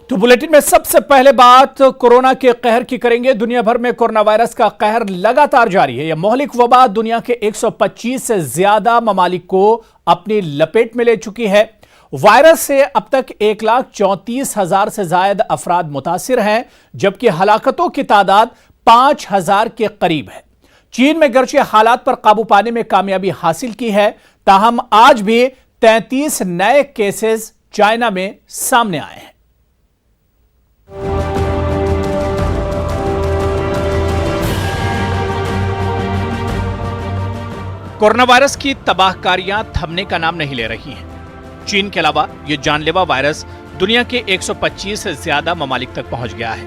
तो बुलेटिन में सबसे पहले बात कोरोना के कहर की करेंगे। दुनिया भर में कोरोना वायरस का कहर लगातार जारी है। यह मोहलिक वबा दुनिया के 125 से ज्यादा ममालिक को अपनी लपेट में ले चुकी है। वायरस से अब तक 1,34,000 से ज्यादा अफराद मुतासिर हैं, जबकि हलाकतों की तादाद 5,000 के करीब है। चीन में गर्चे हालात पर काबू पाने में कामयाबी हासिल की है, ताहम आज भी 33 नए केसेस चाइना में सामने आए हैं। कोरोना वायरस की तबाहकारियां थमने का नाम नहीं ले रही हैं। चीन के अलावा यह जानलेवा वायरस दुनिया के 125 से ज्यादा ममालिक तक पहुंच गया है।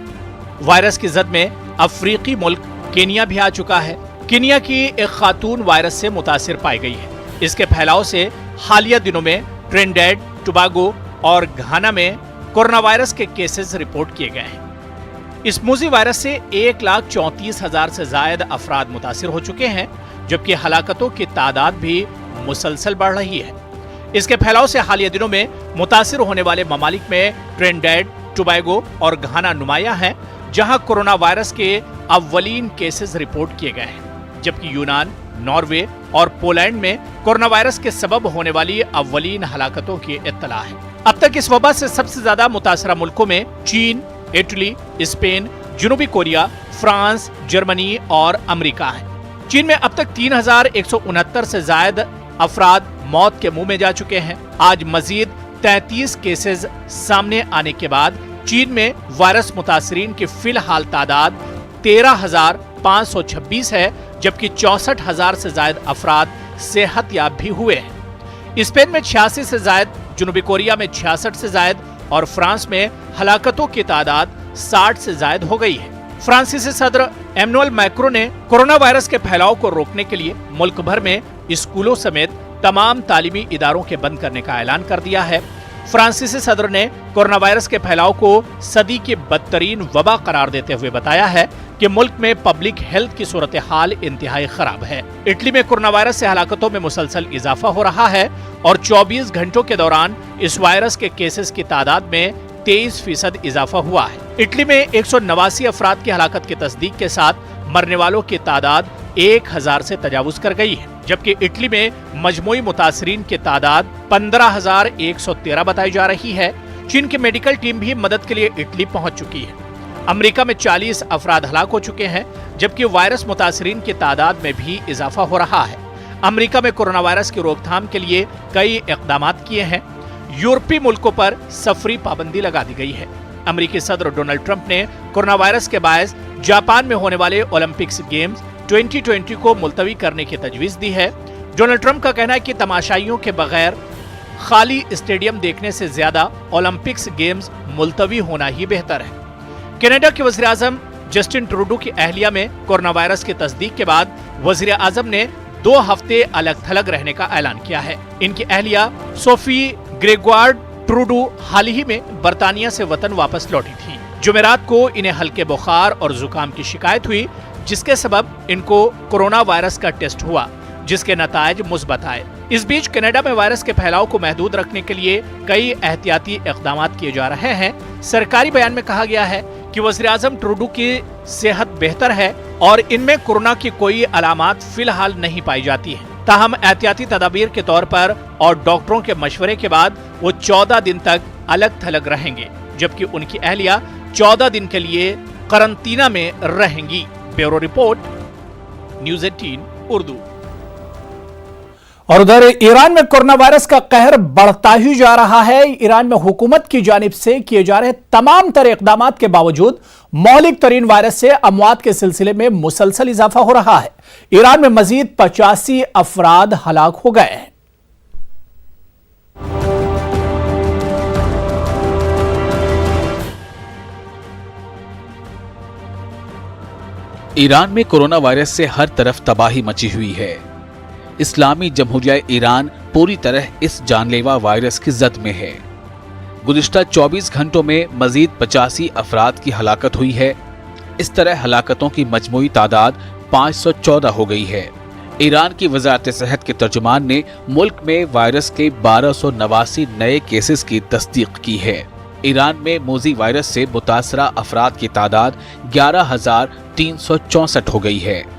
वायरस की जद में अफ्रीकी मुल्क केनिया भी आ चुका है। केनिया की एक खातून वायरस से मुतासिर पाई गई है। इसके फैलाव से हालिया दिनों में ट्रिनिडैड, टोबैगो और घाना में कोरोना वायरस के केसेस रिपोर्ट किए गए हैं। इस मूजी वायरस से 1,34,000 से ज्यादा अफराद मुतासिर हो चुके हैं, जबकि हलाकतों की तादाद भी मुसलसल बढ़ रही है। इसके फैलाव से हालिया दिनों में मुतासिर होने वाले ममालिक में ट्रिनिडैड, टोबैगो और घाना नुमाया हैं, जहां कोरोना वायरस के अव्वलीन केसेस रिपोर्ट किए गए हैं, जबकि यूनान, नॉर्वे और पोलैंड में कोरोना वायरस के सबब होने वाली अव्वलीन हलाकतों की इत्तला है। अब तक इस वबा से सबसे ज्यादा मुतासरा मुल्कों में चीन, इटली, स्पेन, जनूबी कोरिया, फ्रांस, जर्मनी और अमेरिका है। चीन में अब तक 3,169 से ज्यादा अफराद मौत के मुंह में जा चुके हैं। आज मजीद 33 केसेस सामने आने के बाद चीन में वायरस मुतासरीन की फिलहाल तादाद 13,526 है, जबकि 64,000 से ज्यादा अफराद सेहतयाब भी हुए हैं। स्पेन में 86 से ज्यादा, जनूबी कोरिया में 66 से ज्यादा और फ्रांस में हलाकतों की तादाद 60 से ज्यादा हो गई है। फ्रांसीसी सदर एमनुअल मैक्रों ने कोरोना वायरस के फैलाव को रोकने के लिए मुल्क भर में स्कूलों समेत तमाम तालीमी इदारों के बंद करने का ऐलान कर दिया है। फ्रांसीसी सदर ने कोरोना वायरस के फैलाव को सदी की बदतरीन वबा करार देते हुए बताया है कि मुल्क में पब्लिक हेल्थ की सूरत हाल इंतहाई खराब है। इटली में कोरोना वायरस से हलाकतों में मुसलसल इजाफा हो रहा है और 24 घंटों के दौरान इस वायरस के केसेस की तादाद में 23% इजाफा हुआ है। इटली में 189 अफराद की हलाकत की तस्दीक के साथ मरने वालों की तादाद 1,000 से तजावुज कर गई है, जबकि इटली में मजमूई मुतासरीन की तादाद 15,113 बताई जा रही है। चीन की मेडिकल टीम भी मदद के लिए इटली पहुंच चुकी है। अमेरिका में 40 अफराद हलाक हो चुके हैं, जबकि वायरस मुतासरीन की तादाद में भी इजाफा हो रहा है। अमेरिका में कोरोना वायरस की रोकथाम के लिए कई इकदाम किए हैं। यूरोपीय मुल्कों पर सफरी पाबंदी लगा दी गई है। अमेरिकी सदर डोनाल्ड ट्रंप ने कोरोना वायरस के बायस जापान में होने वाले ओलंपिक्स गेम्स 2020 को मुलतवी करने की तजवीज दी है। डोनाल्ड ट्रंप का कहना है कि तमाशाइयों के बगैर खाली स्टेडियम देखने से ज्यादा ओलंपिक्स गेम्स मुलतवी होना ही बेहतर है। कनाडा के वज़ीर आज़म जस्टिन ट्रूडो की अहलिया में कोरोना वायरस की तस्दीक के बाद वज़ीर आज़म ने 2 हफ्ते अलग थलग रहने का ऐलान किया है। इनकी अहलिया सोफी ग्रेगोire ट्रूडो हाल ही में बर्तानिया से वतन वापस लौटी थी। जुमेरात को इन्हें हल्के बुखार और जुकाम की शिकायत हुई, जिसके सबब इनको कोरोना वायरस का टेस्ट हुआ, जिसके नतायज मुस्बत आए। इस बीच कनाडा में वायरस के फैलाव को महदूद रखने के लिए कई एहतियाती इकदाम किए जा रहे हैं। सरकारी बयान में कहा गया है कि वज़ीर आज़म ट्रूडो की सेहत बेहतर है और इनमें कोरोना की कोई अलामात फिलहाल नहीं पाई जाती है। ताहम एहतियाती तदाबीर के तौर पर और डॉक्टरों के मशवरे के बाद वो 14 दिन तक अलग थलग रहेंगे, जबकि उनकी अहलिया 14 दिन के लिए करंतना में रहेंगी। Bureau report, news 18 Urdu. और उधर ईरान में कोरोना वायरस का कहर बढ़ता ही जा रहा है। ईरान में हुकूमत की जानिब से किए जा रहे तमाम तरह इकदाम के बावजूद मौलिक तरीन वायरस से अमवात के सिलसिले में मुसलसल इजाफा हो रहा है। ईरान में मजीद 85 अफराद हलाक हो गए हैं। ईरान में कोरोना वायरस से हर तरफ तबाही मची हुई है। इस्लामी जमहूरिया ईरान पूरी तरह इस जानलेवा वायरस की जद में है। गुज़िश्ता 24 घंटों में मजीद 85 अफराद की हलाकत हुई है। इस तरह हलाकतों की मजमूई तादाद 514 हो गई है। ईरान की वजारत सेहत के तर्जुमान ने मुल्क में वायरस के 1289 नए केसेस की तस्दीक की है। ईरान में मोजी वायरस से मुतासरा अफराद की तादाद 11,364 हो गई है।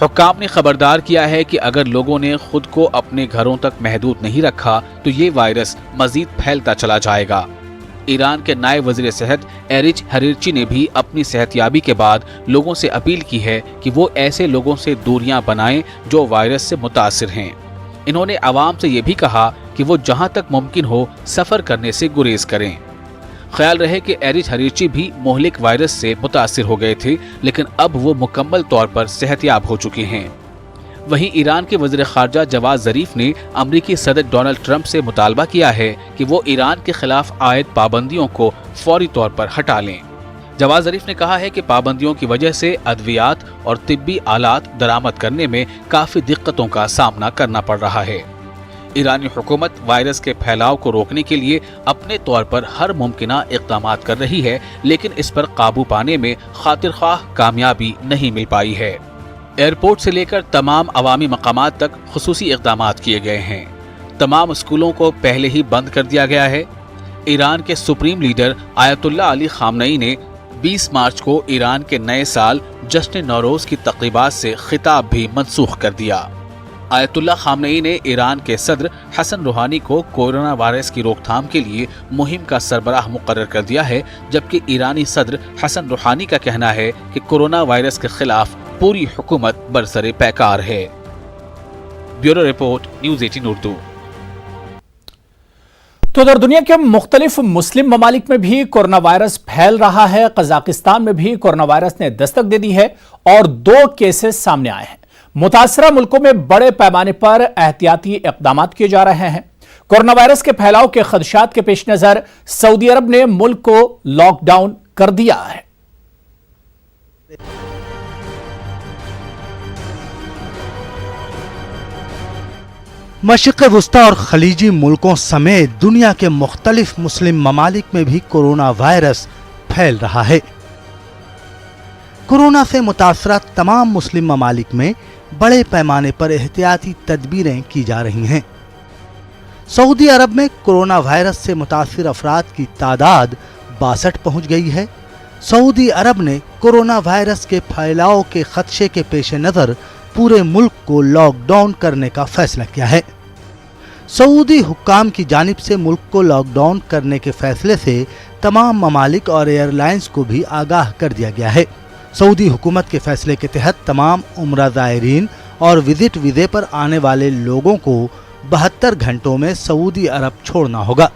हुक्काम ने खबरदार किया है कि अगर लोगों ने खुद को अपने घरों तक महदूद नहीं रखा तो ये वायरस मजीद फैलता चला जाएगा। ईरान के नायब वजीर सेहत एरिच हरीरची ने भी अपनी सेहतयाबी के बाद लोगों से अपील की है कि वो ऐसे लोगों से दूरियां बनाएं जो वायरस से मुतासिर हैं। इन्होंने आवाम से ये भी कहा कि वो जहां तक मुमकिन हो सफर करने से गुरेज करें। ख्याल रहे कि एरिच हरीरची भी मोहलिक वायरस से मुतासिर हो गए थे, लेकिन अब वो मुकम्मल तौर पर सेहतयाब हो चुके हैं। वहीं ईरान के वज़ीर ख़ारजा जवाद ज़रीफ ने अमरीकी सदर डोनाल्ड ट्रंप से मुतालबा किया है कि वो ईरान के खिलाफ आयद पाबंदियों को फौरी तौर पर हटा लें। जवाद ज़रीफ ने कहा है कि पाबंदियों की वजह से अद्वियात और तिब्बी आलात दरामद करने में काफ़ी दिक्कतों का सामना करना पड़ रहा है। ईरानी हुकूमत वायरस के फैलाव को रोकने के लिए अपने तौर पर हर मुमकिना इक़दामात कर रही है, लेकिन इस पर काबू पाने में खातिरख्वाह कामयाबी नहीं मिल पाई है। एयरपोर्ट से लेकर तमाम अवामी मकामात तक खुसूसी इक़दामात किए गए हैं। तमाम स्कूलों को पहले ही बंद कर दिया गया है। ईरान के सुप्रीम लीडर आयतुल्ला अली खामनई ने 20 मार्च को ईरान के नए साल जश्न नौरोज की तक़रीबात से खिताब भी मनसूख कर दिया। आयतुल्ला खामनई ने ईरान के सदर हसन रूहानी को कोरोना वायरस की रोकथाम के लिए मुहिम का सरबराह मुकर्रर कर दिया है, जबकि ईरानी सदर हसन रूहानी का कहना है कि कोरोना वायरस के खिलाफ पूरी हुकूमत बरसरे पैकार है। Bureau report, news 18 Urdu. तो उधर दुनिया के मुख्तलिफ मुस्लिम ममालिक में भी कोरोना वायरस फैल रहा है। कजाकिस्तान में भी कोरोना वायरस ने दस्तक दे दी है और 2 केसेस सामने आए हैं। मुतासरा मुल्कों में बड़े पैमाने पर एहतियाती इक़दाम किए जा रहे हैं। कोरोना वायरस के फैलाव के खदशात के पेश नजर सऊदी अरब ने मुल्क को लॉकडाउन कर दिया है। मशरिक़ वुस्ता और खलीजी मुल्कों समेत दुनिया के मुख्तलिफ मुस्लिम ममालिक में भी कोरोना वायरस फैल रहा है। कोरोना से मुतासरा तमाम मुस्लिम ममालिक में बड़े पैमाने पर एहतियाती तदबीरें की जा रही हैं। सऊदी अरब में कोरोना वायरस से मुतासिर अफराद की तादाद 62 पहुंच गई है। सऊदी अरब ने कोरोना वायरस के फैलाव के खदशे के पेश नज़र पूरे मुल्क को लॉकडाउन करने का फैसला किया है। सऊदी हुक्काम की जानिब से मुल्क को लॉकडाउन करने के फैसले से तमाम ममालिक और एयरलाइंस को भी आगाह कर दिया गया है। सऊदी हुकूमत के फैसले के तहत तमाम उम्रा ज़ायरीन और विजिट वीज़े पर आने वाले लोगों को 72 घंटों में सऊदी अरब छोड़ना होगा।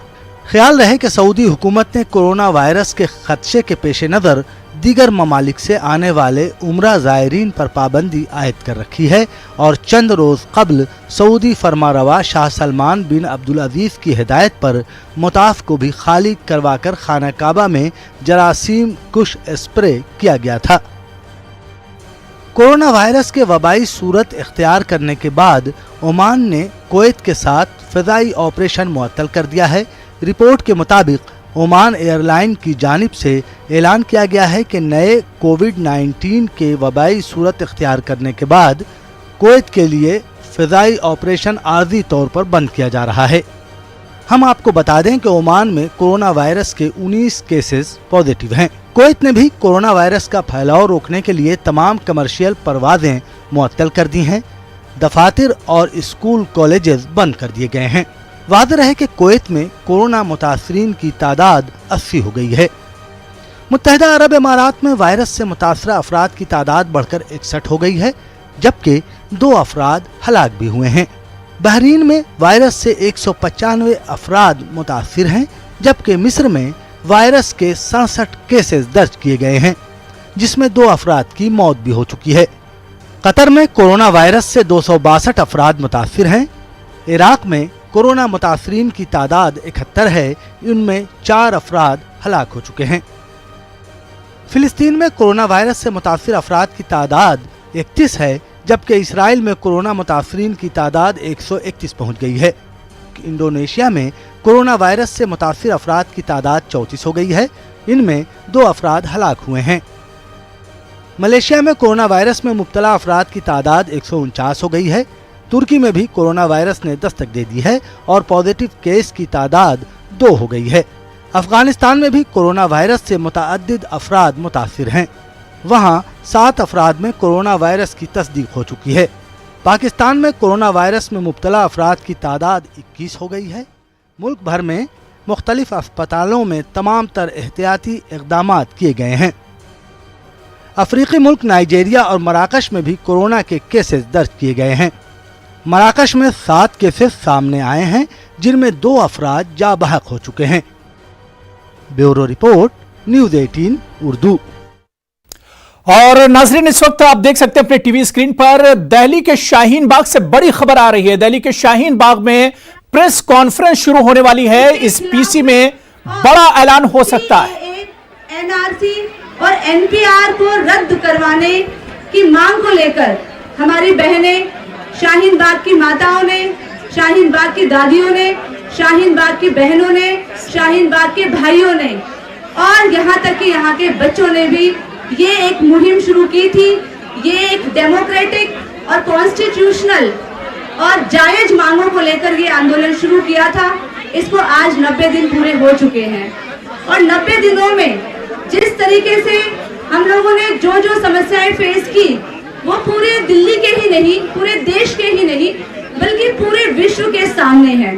ख्याल रहे कि सऊदी हुकूमत ने कोरोना वायरस के खदशे के पेश नज़र दीगर ममालिक से आने वाले उम्रा ज़ायरीन पर पाबंदी आयद कर रखी है और चंद रोज़ कबल सऊदी फरमारवा शाह सलमान बिन अब्दुल अजीज़ की हिदायत पर मुताफ को भी खाली करवाकर खाना काबा में जरासीम कुश स्प्रे किया गया था। कोरोना वायरस के वबाई सूरत इख्तियार करने के बाद ओमान ने कुवैत के साथ फ़िज़ाई ऑपरेशन मुअत्तल कर दिया है। रिपोर्ट के मुताबिक ओमान एयरलाइन की जानिब से ऐलान किया गया है कि नए कोविड-19 के वबाई सूरत इख्तियार करने के बाद कुवैत के लिए फ़िज़ाई ऑपरेशन आर्जी तौर पर बंद किया जा रहा है। हम आपको बता दें कि ओमान में कोरोना वायरस के 19 केसेस पॉजिटिव हैं। कुवैत ने भी कोरोना वायरस का फैलाव रोकने के लिए तमाम कमर्शियल परवाजें मुअत्तल कर दी हैं। दफातर और स्कूल कॉलेजेस बंद कर दिए गए हैं। वाज़ेह है कि कुवैत में कोरोना मुतासरीन की तादाद 80 हो गई है। मुत्तहिदा अरब इमारात में वायरस से मुतासरा अफराद की तादाद बढ़कर 61 हो गई है, जबकि 2 अफराद हलाक भी हुए हैं। बहरीन में वायरस से 195 अफराद मुतासिर हैं, जबकि मिस्र में वायरस के 67 केसेस दर्ज किए गए हैं, जिसमें 2 अफराद की मौत भी हो चुकी है। कतर में कोरोना वायरस से 262 अफराद मुतासिर हैं। इराक में कोरोना मुतासरीन की तादाद 71 है, इनमें 4 अफराद हलाक हो चुके हैं। फिलिस्तीन में कोरोना वायरस से मुतासिर अफराद की तादाद 31 है, जबकि इसराइल में कोरोना मुतासरीन की तादाद 131 पहुंच गई है। मुल्क इंडोनेशिया में कोरोना वायरस से मुतासिर अफराद की तादाद 34 हो गई है। इनमें 2 अफराद हलाक हुए हैं। मलेशिया में कोरोना वायरस में मुब्तला अफराद की तादाद 149 हो गई है। तुर्की में भी कोरोना वायरस ने दस्तक दे दी है और पॉजिटिव केस की तादाद 2 हो गई है। अफगानिस्तान में भी कोरोना वायरस से मुतअद्दिद अफराद मुतासिर हैं। वहां 7 अफराद में कोरोना वायरस की तस्दीक हो चुकी है। पाकिस्तान में कोरोना वायरस में मुब्तला अफराद की तादाद 21 हो गई है। मुल्क भर में मुख्तलिफ अस्पतालों में तमाम तर एहतियाती इक़दामात किए गए हैं। अफ्रीकी मुल्क नाइजीरिया और मराकश में भी कोरोना के केसेस दर्ज किए गए हैं। मराकश में 7 केसेस सामने आए हैं, जिनमें 2 अफराद जा बहक हो चुके हैं। Bureau report, news 18 Urdu. और नाजरीन, इस वक्त आप देख सकते हैं अपने टीवी स्क्रीन पर दिल्ली के शाहीन बाग से बड़ी खबर आ रही है। दिल्ली के शाहीन बाग में प्रेस कॉन्फ्रेंस शुरू होने वाली है। इस पीसी में बड़ा ऐलान हो सकता है। एनआरसी और एनपीआर को रद्द करवाने की मांग को लेकर हमारी बहनें, शाहीन बाग की माताओं ने, शाहीन बाग की दादियों ने, शाहीन बाग की बहनों ने, शाहीन बाग के भाइयों ने और यहाँ तक कि यहाँ के बच्चों ने भी ये एक मुहिम शुरू की थी। ये एक डेमोक्रेटिक और कॉन्स्टिट्यूशनल और जायज मांगों को लेकर ये आंदोलन शुरू किया था। इसको आज 90 दिन पूरे हो चुके हैं और 90 दिनों में जिस तरीके से हम लोगों ने जो जो समस्याएं फेस की, वो पूरे दिल्ली के ही नहीं, पूरे देश के ही नहीं, बल्कि पूरे विश्व के सामने है।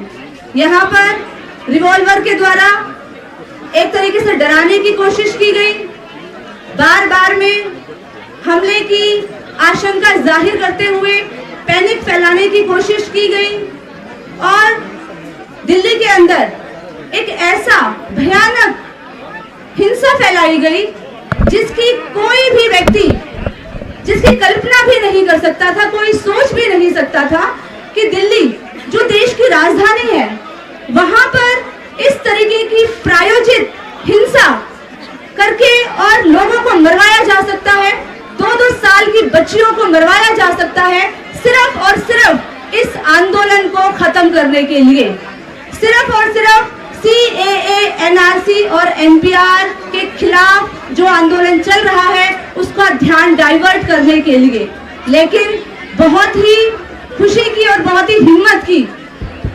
यहाँ पर रिवॉल्वर के द्वारा एक तरीके से डराने की कोशिश की गई, बार बार में हमले की आशंका जाहिर करते हुए पैनिक फैलाने की कोशिश की गई और दिल्ली के अंदर एक ऐसा भयानक हिंसा फैलाई गई जिसकी कोई भी व्यक्ति, जिसकी कल्पना भी नहीं कर सकता था, कोई सोच भी नहीं सकता था कि दिल्ली जो देश की राजधानी है, वहां पर इस तरीके की प्रायोजित हिंसा करके और लोगों को मरवाया जा सकता है। 2-2 साल की बच्चियों को मरवाया जा सकता है सिर्फ और सिर्फ इस आंदोलन को खत्म करने के लिए, सिर्फ और सिर्फ CAA, NRC और NPR के खिलाफ जो आंदोलन चल रहा है उसका ध्यान डाइवर्ट करने के लिए। लेकिन बहुत ही खुशी की और बहुत ही हिम्मत की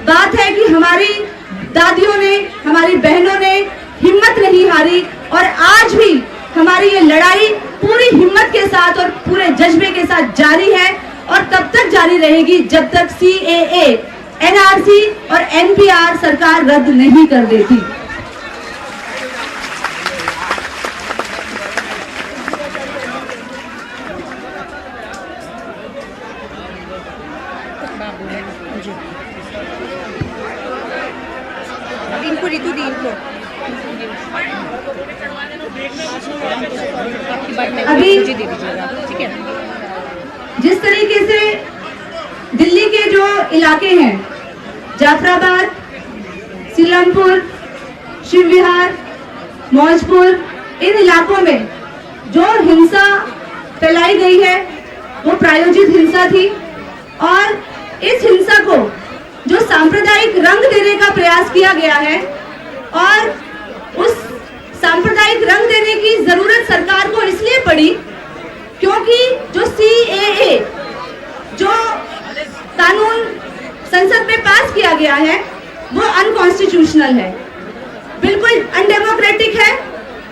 बात है कि हमारी दादियों ने, हमारी बहनों ने हिम्मत नहीं हारी और आज भी हमारी ये लड़ाई पूरी हिम्मत के साथ और पूरे जज्बे के साथ जारी है और तब तक जारी रहेगी जब तक CAA, NRC और NPR सरकार रद्द नहीं कर देती। अभी जिस तरीके से दिल्ली के जो इलाके हैं, जाफराबाद, सीलमपुर, शिव विहार, मौजपुर, इन इलाकों में जो हिंसा फैलाई गई है वो प्रायोजित हिंसा थी और इस हिंसा को जो सांप्रदायिक रंग देने का प्रयास किया गया है और उस सांप्रदायिक रंग देने की जरूरत सरकार को इसलिए पड़ी क्योंकि जो CAA जो कानून संसद में पास किया गया है वो अनकॉन्स्टिट्यूशनल है, बिल्कुल अनडेमोक्रेटिक है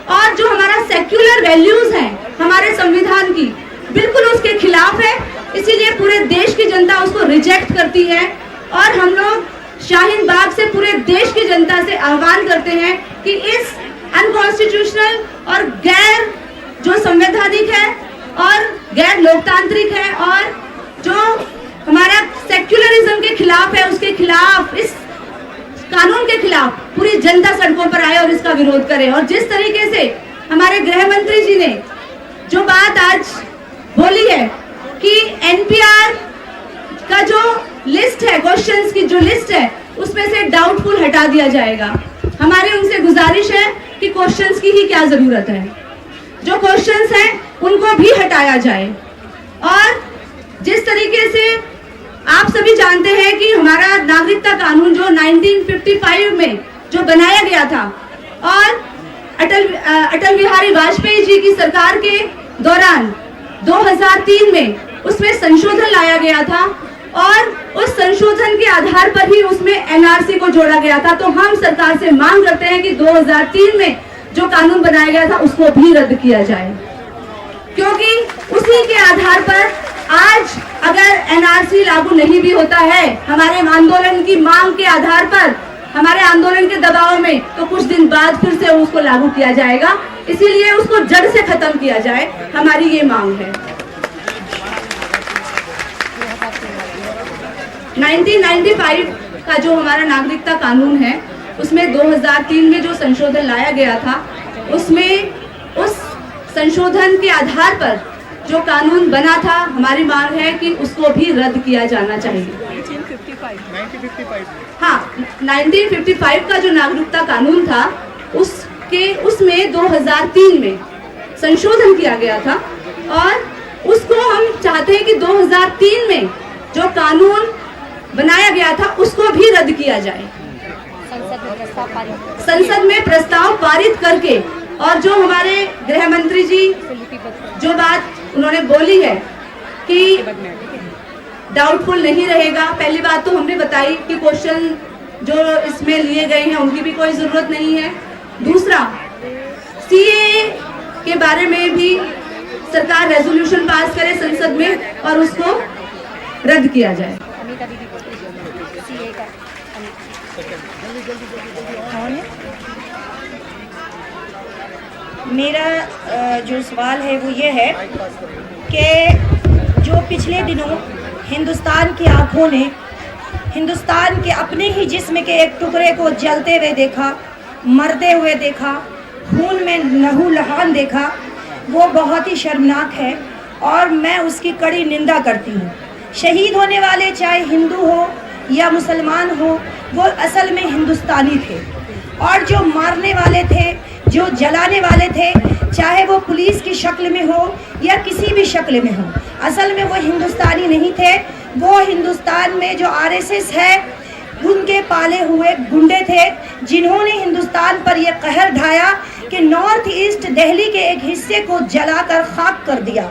और जो हमारा सेक्युलर वैल्यूज हैं हमारे संविधान की, बिल्कुल उसके खिलाफ है। इसीलिए पूरे देश की जनता उसको रिजेक्ट करती है और हम लोग शाहीन बाग से पूरे देश की जनता से आह्वान करते हैं कि इस अनकॉन्स्टिट्यूशनल और गैर जो संवैधानिक है और गैर लोकतांत्रिक है और जो हमारा सेक्युलरिज्म के खिलाफ है, उसके खिलाफ, इस कानून के खिलाफ पूरी जनता सड़कों पर आए और इसका विरोध करे। और जिस तरीके से हमारे गृह मंत्री जी ने जो बात आज बोली है कि NPR का जो लिस्ट है, क्वेश्चंस की जो लिस्ट है, उसमें से डाउटफुल हटा दिया जाएगा। हमारी उनसे गुजारिश है कि क्वेश्चंस की ही क्या जरूरत है, जो क्वेश्चंस हैं उनको भी हटाया जाए। और जिस तरीके से आप सभी जानते हैं कि हमारा नागरिकता कानून जो 1955 में जो बनाया गया था और अटल बिहारी वाजपेयी जी की सरकार के दौरान 2003 में उसमें संशोधन लाया गया था और उस संशोधन के आधार पर ही उसमें एनआरसी को जोड़ा गया था। तो हम सरकार से मांग करते हैं कि 2003 में जो कानून बनाया गया था उसको भी रद्द किया जाए, क्योंकि उसी के आधार पर आज अगर एनआरसी लागू नहीं भी होता है हमारे आंदोलन की मांग के आधार पर, हमारे आंदोलन के दबाव में, तो कुछ दिन बाद फिर से उसको लागू किया जाएगा। इसीलिए उसको जड़ से खत्म किया जाए, हमारी ये मांग है। 1995 का जो हमारा नागरिकता कानून है उसमें 2003 में जो संशोधन लाया गया था, उसमें उस संशोधन के आधार पर जो कानून बना था, हमारी मांग है कि उसको भी रद्द किया जाना चाहिए। 1955 का जो नागरिकता कानून था उसमें 2003 में संशोधन किया गया था और उसको हम चाहते हैं कि 2003 में जो कानून बनाया गया था उसको भी रद्द किया जाए। संसद में प्रस्ताव पारित करके, और जो हमारे गृह मंत्री जी जो बात उन्होंने बोली है कि डाउटफुल नहीं रहेगा, पहली बात तो हमने बताई कि क्वेश्चन जो इसमें लिए गए हैं उनकी भी कोई जरूरत नहीं है। दूसरा, सीए के बारे में भी सरकार रेजोल्यूशन पास करे संसद में और उसको रद्द किया जाए। मेरा जो सवाल है वो ये है कि जो पिछले दिनों हिंदुस्तान की आंखों ने हिंदुस्तान के अपने ही जिस्म के एक टुकड़े को जलते हुए देखा, मरते हुए देखा, खून में लहूलुहान देखा, वो बहुत ही शर्मनाक है और मैं उसकी कड़ी निंदा करती हूँ। शहीद होने वाले चाहे हिंदू हो या मुसलमान हो, वो असल में हिंदुस्तानी थे, और जो मारने वाले थे, जो जलाने वाले थे, चाहे वो पुलिस की शक्ल में हो या किसी भी शक्ल में हो, असल में वो हिंदुस्तानी नहीं थे। वो हिंदुस्तान में जो आरएसएस है उनके पाले हुए गुंडे थे, जिन्होंने हिंदुस्तान पर यह कहर ढाया कि नॉर्थ ईस्ट दिल्ली के एक हिस्से को जलाकर खाक कर दिया।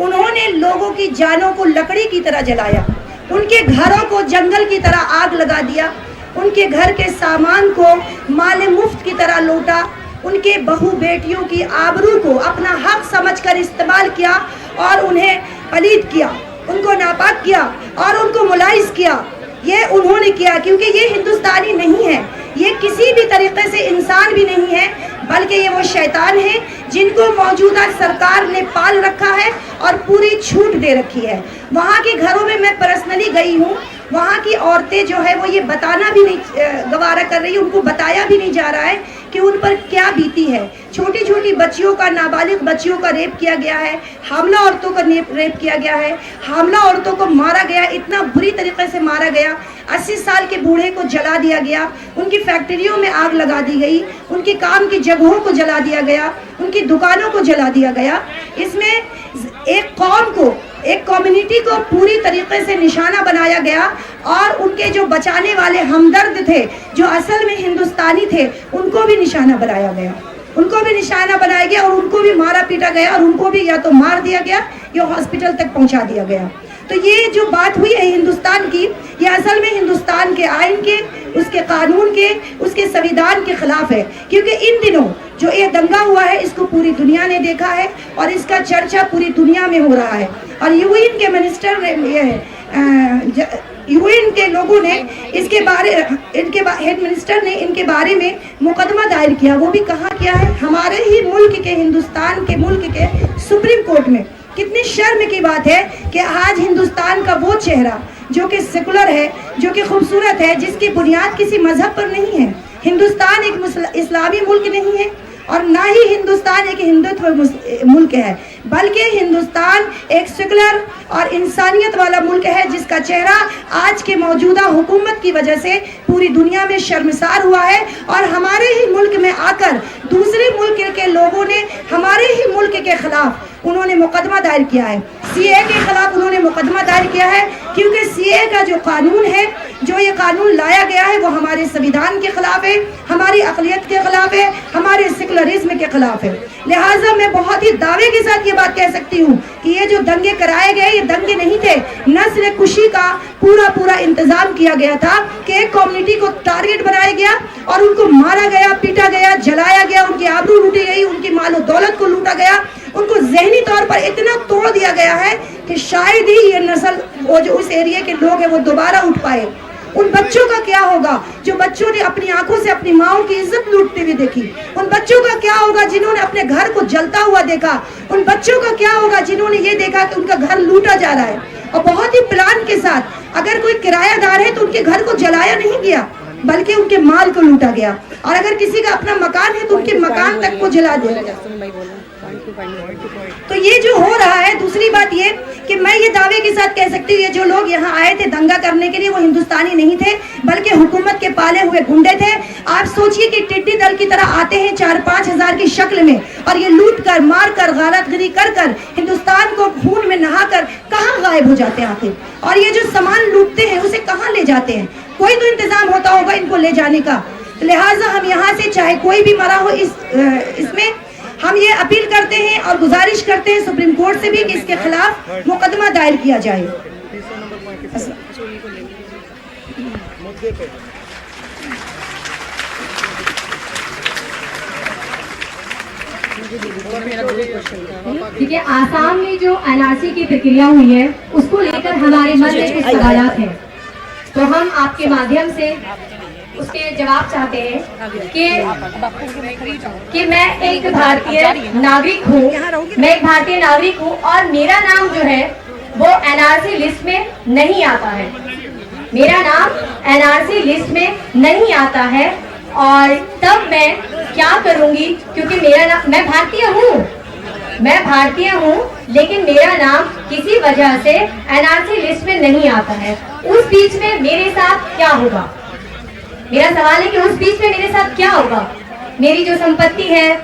उन्होंने लोगों की जानों को लकड़ी की तरह जलाया, उनके घरों को जंगल की तरह आग लगा दिया, उनके घर के सामान को माल मुफ्त की तरह लूटा, उनके बहू बेटियों की आबरू को अपना हक समझकर इस्तेमाल किया और उन्हें पलीद किया, उनको नापाक किया और उनको मुलाइज किया। ये उन्होंने किया क्योंकि ये हिंदुस्तानी नहीं है, ये किसी भी तरीके से इंसान भी नहीं है, बल्कि ये वो शैतान है जिनको मौजूदा सरकार ने पाल रखा है और पूरी छूट दे रखी है। वहाँ के घरों में मैं पर्सनली गई हूँ, वहाँ की औरतें जो है वो ये बताना भी नहीं गवारा कर रही है, उनको बताया भी नहीं जा रहा है कि उन पर क्या बीती है। छोटी छोटी बच्चियों का, नाबालिग बच्चियों का रेप किया गया है, हामला औरतों का रेप किया गया है, हामला औरतों को मारा गया, इतना बुरी तरीके से मारा गया। 80 साल के बूढ़े को जला दिया गया, उनकी फैक्ट्रियों में आग लगा दी गई, उनकी काम की जगहों को जला दिया गया, उनकी दुकानों को जला दिया गया। इसमें एक कौम को, एक कम्युनिटी को पूरी तरीके से निशाना बनाया गया और उनके जो बचाने वाले हमदर्द थे, जो असल में हिंदुस्तानी थे, उनको भी निशाना बनाया गया, उनको भी निशाना बनाया गया और उनको भी मारा पीटा गया और उनको भी या तो मार दिया गया या हॉस्पिटल तक पहुंचा दिया गया। तो ये जो बात हुई है हिंदुस्तान की, ये असल में हिंदुस्तान के आइन के, उसके कानून के, उसके संविधान के खिलाफ है, क्योंकि इन दिनों जो ये दंगा हुआ है इसको पूरी दुनिया ने देखा है और इसका चर्चा पूरी दुनिया में हो रहा है। और यूएन के मिनिस्टर ने, यूएन के लोगों ने इसके बारे, हेड मिनिस्टर ने इनके बारे में मुकदमा दायर किया। वो भी कहाँ किया है? हमारे ही मुल्क के, हिंदुस्तान के मुल्क के सुप्रीम कोर्ट में। कितनी शर्म की बात है कि आज हिंदुस्तान का वो चेहरा जो कि सेकुलर है, जो कि खूबसूरत है, जिसकी बुनियाद किसी मजहब पर नहीं है, हिंदुस्तान एक इस्लामी मुल्क नहीं है और ना ही हिंदुस्तान एक हिंदुत्व मुल्क है, बल्कि हिंदुस्तान एक सेकुलर और इंसानियत वाला मुल्क है, जिसका चेहरा आज के मौजूदा हुकूमत की वजह से पूरी दुनिया में शर्मसार हुआ है। और हमारे ही मुल्क में आकर दूसरे मुल्क के लोगों ने हमारे ही मुल्क के खिलाफ उन्होंने मुकदमा दायर किया है। सीए के खिलाफ उन्होंने मुकदमा दायर किया है, क्योंकि सीए का जो कानून है, जो ये कानून लाया गया है, वो हमारे संविधान के खिलाफ है, हमारी अक़लियत के खिलाफ है, हमारे सेकुलरिज्म के खिलाफ है। लिहाजा मैं बहुत ही दावे के साथ ये बात कह सकती हूँ कि ये जो दंगे कराए गए, ये दंगे नहीं थे, नस्ल कुशी का पूरा इंतजाम किया गया था कि एक कम्युनिटी को टारगेट बनाया गया और उनको मारा गया, पीटा गया, जलाया गया, उनकी आबरू लूटी गई, उनकी मालो दौलत को लूटा गया, उनको ज़हनी तौर पर इतना तोड़ दिया गया है कि शायद ही ये नस्ल, वो जो उस एरिया के लोग हैं, वो दोबारा उठ पाए। उन बच्चों का क्या होगा जो बच्चों ने अपनी आंखों से अपनी माओ की इज्जत लूटते हुए देखी? उन बच्चों का क्या होगा जिन्होंने अपने घर को जलता हुआ देखा? उन बच्चों का क्या होगा जिन्होंने ये देखा कि उनका घर लूटा जा रहा है? और बहुत ही प्लान के साथ, अगर कोई किरायादार है तो उनके घर को जलाया नहीं गया, बल्कि उनके माल को लूटा गया, और अगर किसी का अपना मकान है तो उनके मकान तक को जला दिया गया। तो ये जो हो रहा है, दूसरी बात ये कि मैं ये दावे के साथ कह सकती हूँ, ये जो लोग यहाँ आए थे दंगा करने के लिए, वो हिंदुस्तानी नहीं थे, बल्कि हुकूमत के पाले हुए गुंडे थे। आप सोचिए कि टिड्डी दल की तरह आते हैं 4-5 हजार की शक्ल में, और ये लूट कर, मार कर, गालतगिरी कर कर हिंदुस्तान को खून में नहा कर कहाँ गायब हो जाते हैं आखिर? और ये जो सामान लूटते हैं उसे कहाँ ले जाते हैं? कोई तो इंतजाम होता होगा इनको ले जाने का। लिहाजा हम यहाँ से, चाहे कोई भी मरा हो इसमें, हम ये अपील करते हैं और गुजारिश करते हैं सुप्रीम कोर्ट से भी कि इसके खिलाफ मुकदमा दायर किया जाए। ठीक है, आसाम में जो एनआरसी की प्रक्रिया हुई है उसको लेकर हमारे मन में कुछ सवालात हैं, तो हम आपके माध्यम से उसके जवाब चाहते हैं कि मैं एक भारतीय नागरिक हूँ, और मेरा नाम जो है वो एनआरसी लिस्ट में नहीं आता है, मेरा नाम एनआरसी लिस्ट में नहीं आता है, और तब मैं क्या करूँगी? क्योंकि मेरा नाम, मैं भारतीय हूँ, लेकिन मेरा नाम किसी वजह से एनआरसी लिस्ट में नहीं आता है। उस बीच में मेरे साथ क्या होगा? मेरा सवाल है कि उस बीच में मेरे साथ क्या होगा? मेरी जो संपत्ति है,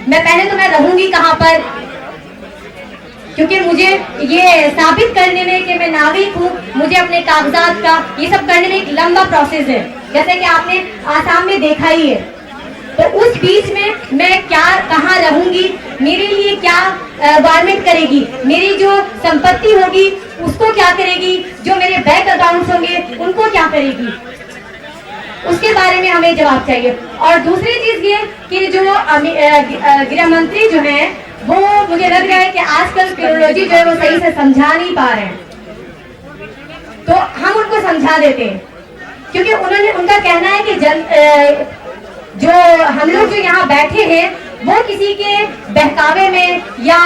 मैं रहूंगी कहाँ पर? क्योंकि मुझे ये साबित करने में कि मैं नागरिक हूँ, मुझे अपने कागजात का ये सब करने में एक लंबा प्रोसेस है, जैसे कि आपने आसाम में देखा ही है। तो उस बीच में मैं कहाँ रहूंगी? मेरे लिए क्या गवर्नमेंट करेगी? मेरी जो संपत्ति होगी उसको क्या करेगी? जो मेरे बैंक अकाउंट्स होंगे उनको क्या करेगी? उसके बारे में हमें जवाब चाहिए। और दूसरी चीज ये कि जो गृह मंत्री जो है, वो मुझे लग रहा है कि आजकल क्रोनोलॉजी जो है वो सही से समझा नहीं पा रहे हैं, तो हम उनको समझा देते हैं, क्योंकि उनका कहना है कि जो हम लोग जो यहाँ बैठे हैं वो किसी के बहकावे में या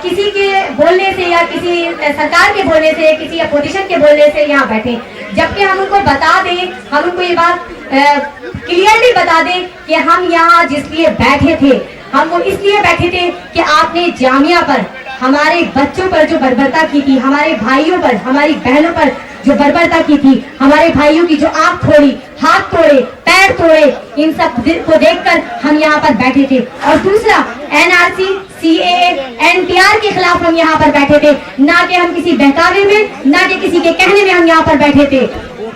किसी के बोलने से या किसी सरकार के बोलने से, किसी अपोजिशन के बोलने से यहाँ बैठे, जबकि हम उनको बता दें, हम उनको ये बात क्लियरली बता दें कि हम यहाँ जिस लिए बैठे थे, हम वो इसलिए बैठे थे कि आपने जामिया पर हमारे बच्चों पर जो बर्बरता की थी, हमारे भाइयों पर, हमारी बहनों पर जो बर्बरता की थी, हमारे भाइयों की जो आंख तोड़ी, हाथ तोड़े, पैर तोड़े, इन सब को देखकर हम यहाँ पर बैठे थे। और दूसरा, एनआरसी, सीएए, एनपीआर के खिलाफ हम यहाँ पर बैठे थे, ना कि हम किसी बहकावे में, ना कि किसी के कहने में हम यहाँ पर बैठे थे।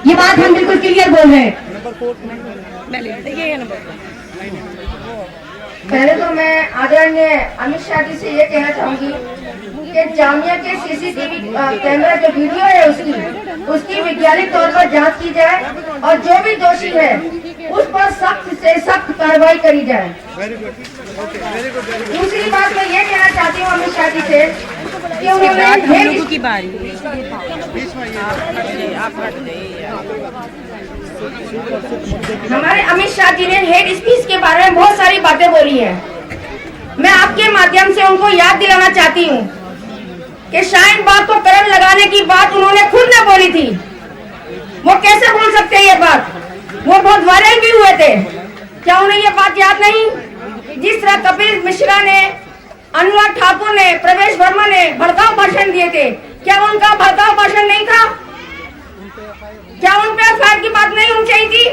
ये बात हम बिल्कुल क्लियर बोल रहे हैं। पहले तो मैं आदरणीय अमित शाह जी से ये कहना चाहूंगी कि जामिया के सीसीटीवी कैमरा जो वीडियो है उसकी वैज्ञानिक तौर पर जांच की जाए, और जो भी दोषी है उस पर सख्त से सख्त कार्रवाई करी जाए। दूसरी बात मैं ये कहना चाहती हूँ अमित शाह जी से कि उन्होंने हमारे अमित शाह जी ने हेड स्पीच के बारे में बहुत सारी बातें बोली हैं। मैं आपके माध्यम से उनको याद दिलाना चाहती हूँ कि शाहीन बाग को करंट लगाने की बात उन्होंने खुद ने बोली थी। वो कैसे बोल सकते हैं ये बात? वो बहुत वायरल भी हुए थे। क्या उन्हें ये बात याद नहीं? जिस तरह कपिल मिश्रा ने, अनुराग ठाकुर ने, प्रवेश वर्मा ने भड़काऊ भाषण दिए थे, क्या उनका भड़काऊ भाषण नहीं था? क्या उन पे एफआईआर की बात नहीं होनी चाहिए थी?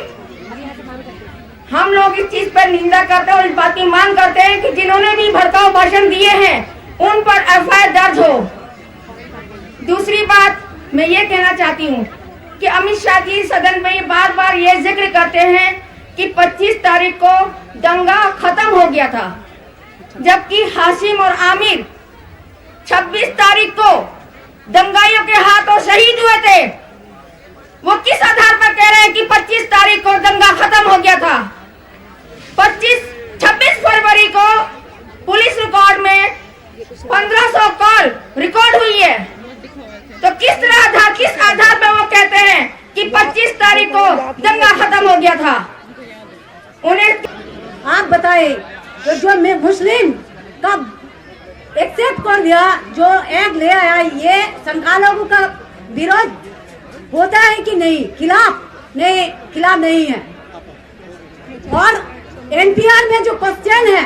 हम लोग इस चीज पर निंदा करते हैं और इस बात की मांग करते हैं कि जिन्होंने भी भड़काऊ भाषण दिए हैं उन पर एफआईआर दर्ज हो, दूसरी बात मैं ये कहना चाहती हूँ कि अमित शाह जी सदन में बार बार ये जिक्र करते हैं कि 25 तारीख को दंगा खत्म हो गया था, जबकि हाशिम और आमिर 26 तारीख को दंगाइयों के हाथों शहीद हुए थे। वो किस आधार पर कह रहे हैं कि 25 तारीख को दंगा खत्म हो गया था? 26 फरवरी को पुलिस रिकॉर्ड में 1500 कॉल रिकॉर्ड हुई है, तो किस आधार पर वो कहते हैं कि 25 तारीख को दंगा खत्म हो गया था? उन्हें आप बताए तो जो मैं मुस्लिम का एक्सेप्ट कर दिया, जो एक्ट ले आया, ये संख्यालघु का विरोध होता है कि नहीं? खिलाफ नहीं है। और एनपीआर में जो क्वेश्चन है,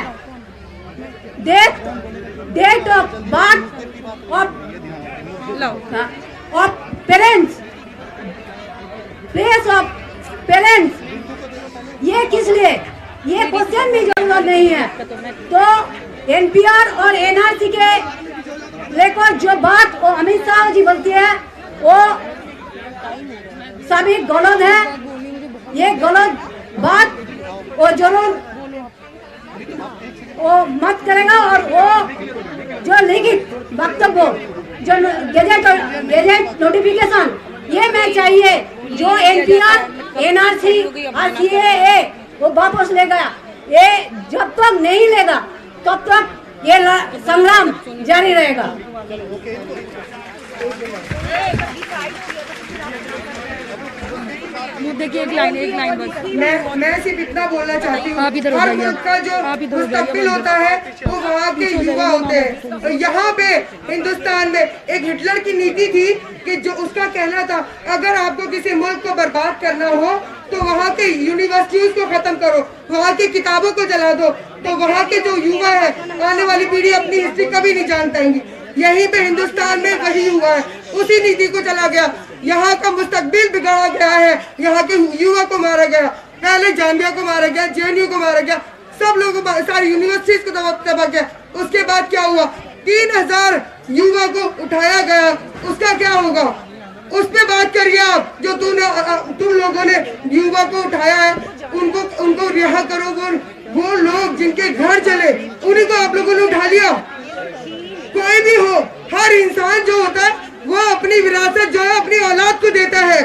date of birth of parents, place of parents, ये किस लिए? ये क्वेश्चन भी जरूरत नहीं है। तो एनपीआर और एनआरसी के लेकर जो बात वो अमित शाह जी बोलती है, वो सभी गलत है। ये गलत बात वो जरूर वो मत करेगा। और वो जो लिखित वक्तव्य, जो गेजेट नोटिफिकेशन, ये मैं चाहिए जो एनपीआर, एनआरसी और सीएए वो वापस लेगा। ये जब तक नहीं लेगा तब तक ये संग्राम जारी रहेगा। देखिए एक लाइन बस। मैं सिर्फ इतना बोलना चाहती हूँ, हर मुल्क का जो मुस्तकबिल होता है वो वहाँ के युवा होते हैं। तो यहाँ पे हिंदुस्तान में एक हिटलर की नीति थी कि जो उसका कहना था, अगर आपको किसी मुल्क को बर्बाद करना हो तो वहाँ के यूनिवर्सिटीज को खत्म करो, वहाँ की किताबों को जला दो, तो वहाँ के जो युवा है, आने वाली पीढ़ी अपनी हिस्ट्री कभी नहीं जान पाएंगी। यहीं पे हिंदुस्तान में वही हुआ है, उसी नीति को चला गया। यहाँ का मुस्तकबिल बिगाड़ा गया है, यहाँ के युवा को मारा गया, पहले जामिया को मारा गया, जेएनयू को मारा गया, सब लोगों को, सारी यूनिवर्सिटीज को तबाह किया। उसके बाद क्या हुआ? 3000 युवा को उठाया गया, उसका क्या होगा? उस पे बात करिए आप। जो तुम लोगों ने युवा को उठाया है, उनको रिहा करो। वो लोग जिनके घर चले, उन्हीं को आप लोगों ने उठा लिया। कोई भी हो, हर इंसान जो होता है वो अपनी विरासत जो है अपनी औलाद को देता है।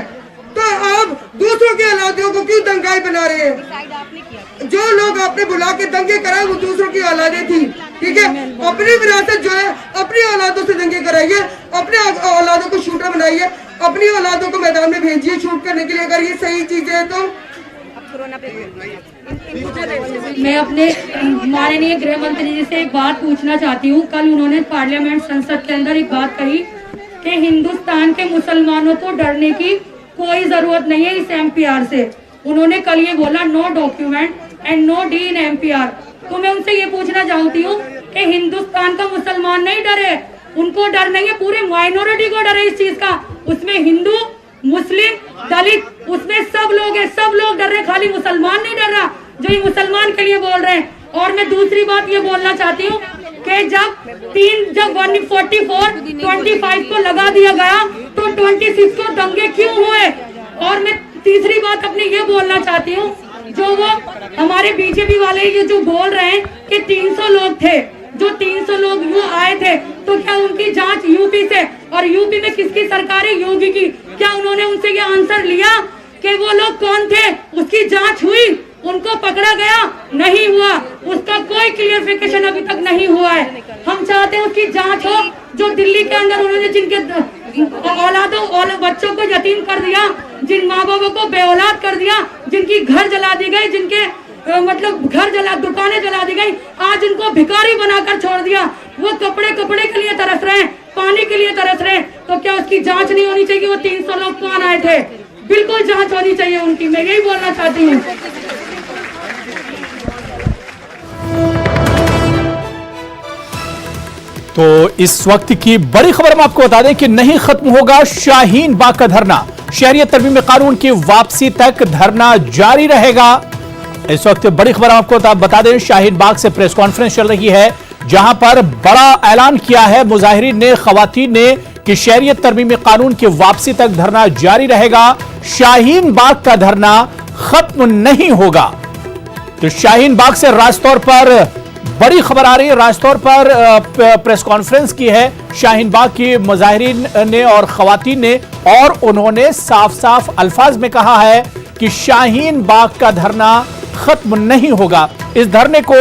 तो आप दूसरों की औलादों को क्यों दंगाई बना रहे हैं? जो लोग आपने बुला के दंगे कराए वो दूसरों की औलादें थी, ठीक है? अपनी विरासत जो है अपनी औलादों से दंगे कराइए, अपने औलादों को शूटर बनाइए, अपनी औलादों को मैदान में भेजिए शूट करने के लिए, अगर ये सही चीजें हैं तो। मैं अपने माननीय गृह मंत्री जी से एक बात पूछना चाहती हूँ। कल उन्होंने पार्लियामेंट संसद के अंदर एक बात कही कि हिंदुस्तान के मुसलमानों को डरने की कोई जरूरत नहीं है इस एमपीआर से। उन्होंने कल ये बोला, no document and no D in MPR. तो मैं उनसे ये पूछना चाहती हूँ कि हिंदुस्तान का मुसलमान नहीं डरे, उनको डर नहीं है, पूरे माइनॉरिटी को डर है इस चीज का। उसमें हिंदू, मुस्लिम, दलित, उसमें सब लोग है, सब लोग डर रहे, खाली मुसलमान नहीं डर रहा जो ये मुसलमान के लिए बोल रहे हैं। और मैं दूसरी बात ये बोलना चाहती हूँ कि जब 144-25 को लगा दिया गया तो 26 को दंगे क्यों हुए? और मैं तीसरी बात अपनी ये बोलना चाहती हूँ, जो वो हमारे बीजेपी वाले ये जो बोल रहे हैं कि 300 लोग थे, जो 300 लोग वो आए थे, तो क्या उनकी जांच यूपी से, और यूपी में किसकी सरकार है? योगी की। क्या उन्होंने उनसे ये आंसर लिया कि वो लोग कौन थे? उसकी जांच हुई? उनको पकड़ा गया? नहीं हुआ। उसका कोई क्लियरिफिकेशन अभी तक नहीं हुआ है। हम चाहते हैं उसकी जांच हो। जो दिल्ली के अंदर उन्होंने जिनके बच्चों को यतीम कर दिया, जिन माँ बापों को बेऔलाद कर दिया, जिनकी घर जला दी गई, जिनके दुकानें जला दी गई, आज उनको भिखारी बनाकर छोड़ दिया। वो कपड़े के लिए तरस रहे हैं, पानी के लिए तरस रहे हैं। तो क्या उसकी जांच नहीं होनी चाहिए? वो 300 लोग कौन आए थे? बिल्कुल जांच होनी चाहिए उनकी। मैं यही बोलना चाहती हूँ। तो इस वक्त की बड़ी खबर हम आपको बता दें कि नहीं खत्म होगा शाहीन बाग का धरना। शहरियत तरमीम कानून की वापसी तक धरना जारी रहेगा। इस वक्त बड़ी खबर आपको बता दें, शाहीन बाग से प्रेस कॉन्फ्रेंस चल रही है, जहां पर बड़ा ऐलान किया है मुजाहिरीन ने, खवातीन ने, कि शहरियत तरमीमी कानून की वापसी तक धरना जारी रहेगा, शाहीन बाग का धरना खत्म नहीं होगा। तो शाहीन बाग से राजतौर पर बड़ी खबर आ रही है। राजतौर पर प्रेस कॉन्फ्रेंस की है शाहीन बाग की मुजाहिरीन ने और खवातीन ने, और उन्होंने साफ साफ अल्फाज में कहा है कि शाहीन बाग का धरना खत्म नहीं होगा। इस धरने को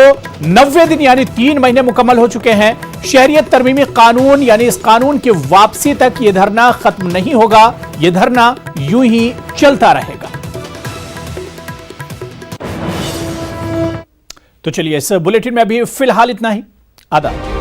90 दिन यानी 3 महीने मुकम्मल हो चुके हैं। शहरियत तरमीमी कानून यानी इस कानून की वापसी तक यह धरना खत्म नहीं होगा, यह धरना यूं ही चलता रहेगा। तो चलिए इस बुलेटिन में अभी फिलहाल इतना ही। आदाब।